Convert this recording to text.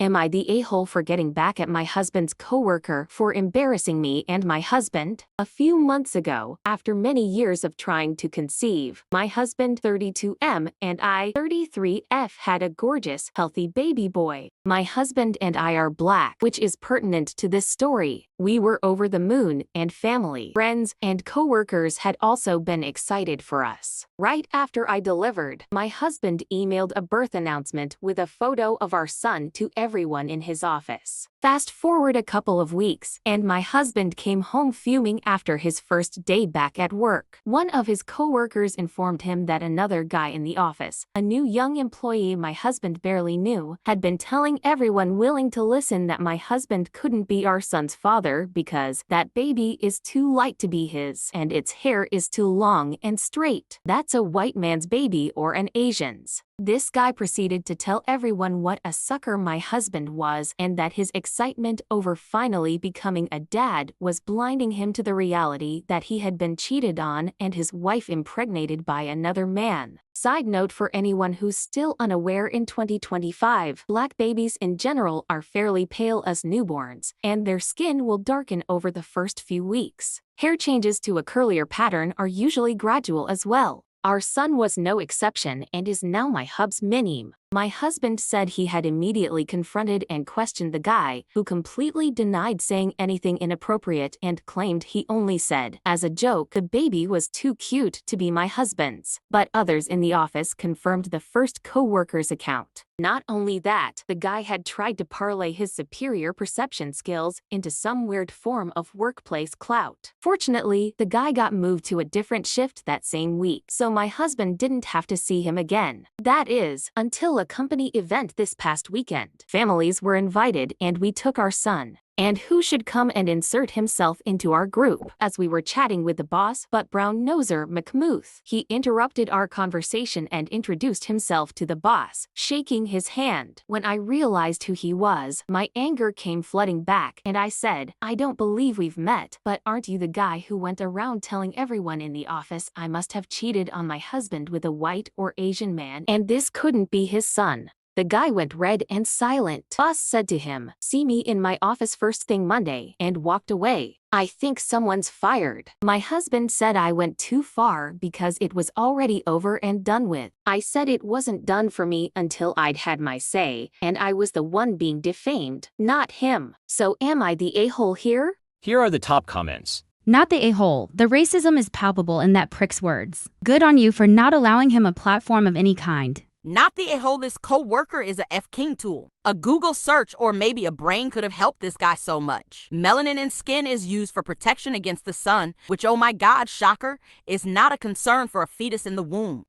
Am I the a-hole for getting back at my husband's coworker for embarrassing me and my husband? A few months ago, after many years of trying to conceive, my husband 32M and I 33F had a gorgeous, healthy baby boy. My husband and I are black, which is pertinent to this story. We were over the moon, and family, friends, and coworkers had also been excited for us. Right after I delivered, my husband emailed a birth announcement with a photo of our son to everyone in his office. Fast forward a couple of weeks, and my husband came home fuming after his first day back at work. One of his coworkers informed him that another guy in the office, a new young employee my husband barely knew, had been telling everyone willing to listen that my husband couldn't be our son's father because that baby is too light to be his and its hair is too long and straight. That's a white man's baby or an Asian's. This guy proceeded to tell everyone what a sucker my husband was and that his excitement over finally becoming a dad was blinding him to the reality that he had been cheated on and his wife impregnated by another man. Side note for anyone who's still unaware, in 2025, black babies in general are fairly pale as newborns, and their skin will darken over the first few weeks. Hair changes to a curlier pattern are usually gradual as well. Our son was no exception and is now my hub's meme. My husband said he had immediately confronted and questioned the guy, who completely denied saying anything inappropriate and claimed he only said, as a joke, the baby was too cute to be my husband's. But others in the office confirmed the first co-worker's account. Not only that, the guy had tried to parlay his superior perception skills into some weird form of workplace clout. Fortunately, the guy got moved to a different shift that same week, so my husband didn't have to see him again. That is, until a company event this past weekend. Families were invited and we took our son. And who should come and insert himself into our group as we were chatting with the boss but brown-noser McMuth. He interrupted our conversation and introduced himself to the boss, shaking his hand. When I realized who he was, my anger came flooding back and I said, "I don't believe we've met, but aren't you the guy who went around telling everyone in the office I must have cheated on my husband with a white or Asian man and this couldn't be his son?" The guy went red and silent. Boss said to him, "See me in my office first thing Monday," and walked away. I think someone's fired. My husband said I went too far because it was already over and done with. I said it wasn't done for me until I'd had my say, and I was the one being defamed, not him. So am I the a-hole here? Here are the top comments. Not the a-hole. The racism is palpable in that prick's words. Good on you for not allowing him a platform of any kind. Not the a-hole, this co-worker is a F-King tool. A Google search or maybe a brain could have helped this guy so much. Melanin in skin is used for protection against the sun, which, oh my God, shocker, is not a concern for a fetus in the womb.